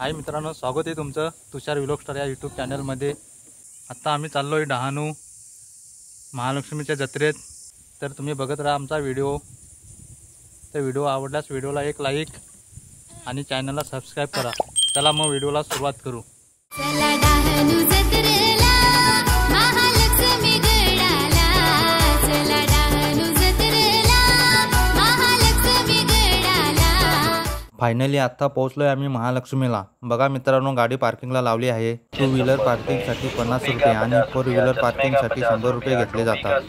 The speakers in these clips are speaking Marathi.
हाय मित्रांनो, स्वागत आहे तुमचं तुषार व्लॉग स्टार या यूट्यूब चॅनलमध्ये। आता आम्ही चाललो आहे डहाणू महालक्ष्मीच्या जत्रेत। तर तुम्ही बघत राहा आमचा व्हिडिओ। तर व्हिडिओ आवडल्यास व्हिडिओला एक लाईक आणि चॅनलला सबस्क्राईब करा। चला मग व्हिडिओला सुरुवात करू। चला डहाणू जत्रेला महालक्ष्मी गडाला, चला डहाणू जत्रेला महालक्ष्मी गडाला। फायनली आता पोहोचलोय आम्ही महालक्ष्मीला। बघा मित्रांनो, गाडी पार्किंगला लावली आहे। 2 व्हीलर पार्किंगसाठी 50 रुपये आणि 4 व्हीलर पार्किंगसाठी 100 रुपये घेतले जातात।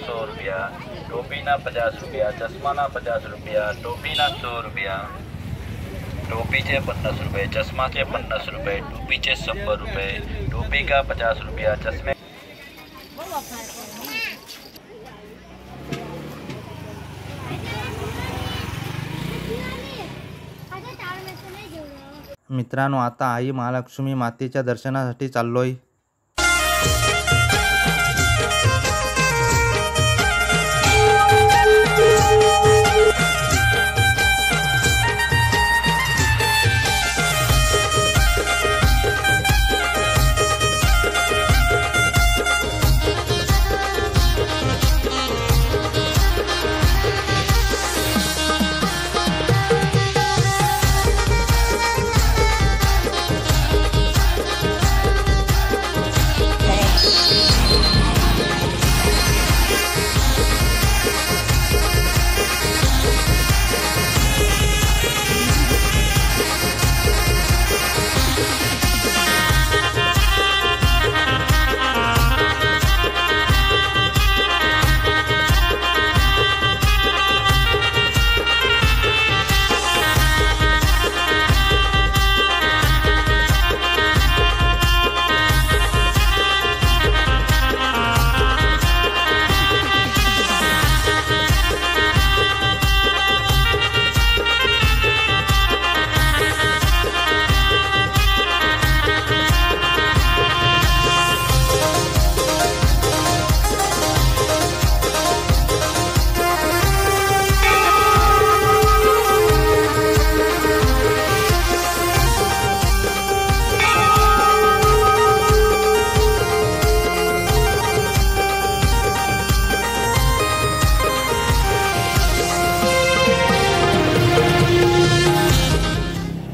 टोपी ना 50 रुपया, चष्मा ना 50 रुपया, टोपी ना 100 रुपया, टोपीचे 50 रुपये, चष्माचे 50 रुपये, टोपीचे 100 रुपये, टोपी का 50 रुपया, चश्मे। मित्रांनो, आता आई महालक्ष्मी मातेच्या दर्शनासाठी चाललोय।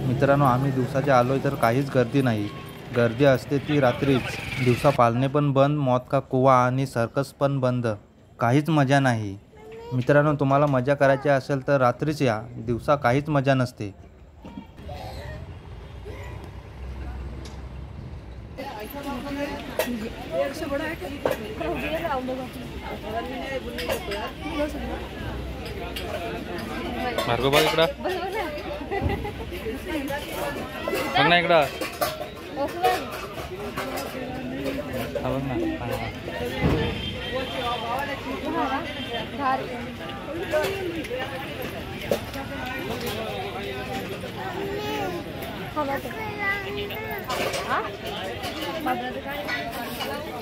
मित्रांनो, आम्ही दिवसाचे आलोय तर काहीच गर्दी नाही। गर्दी असते ती रात्रीच। दिवसा पालणे पण बंद, मौत का कुवा आणि सर्कस पण बंद। काहीच मजा नाही। मित्रांनो, तुम्हाला मजा करायची असेल तर रात्रीच या, दिवसा काहीच मजा नसते। भार्गव इकडं बघ ना, इकडं बघ ना।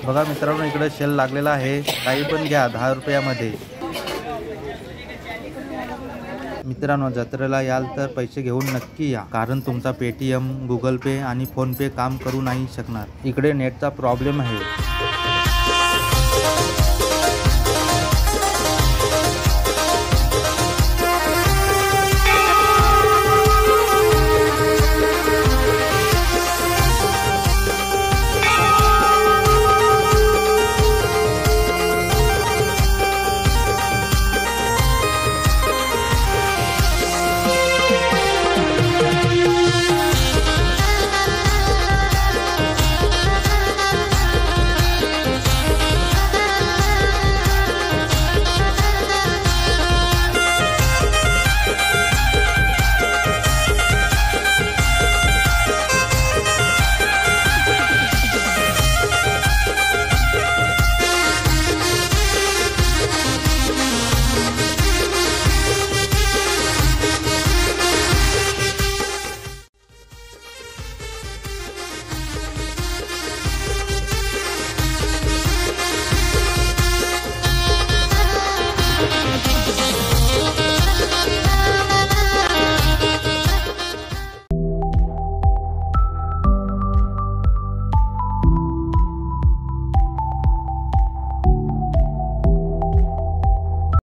बघा मित्रांनो, इकडे शेल लागलेला आहे। काही पण घ्या 10 रुपयामध्ये। मित्रांनो, जत्रेला याल तर पैसे घेऊन नक्की या, कारण तुमचा पेटीएम, गुगल पे आणि फोन पे काम करू नाही शकणार। इकडे नेटचा प्रॉब्लेम आहे।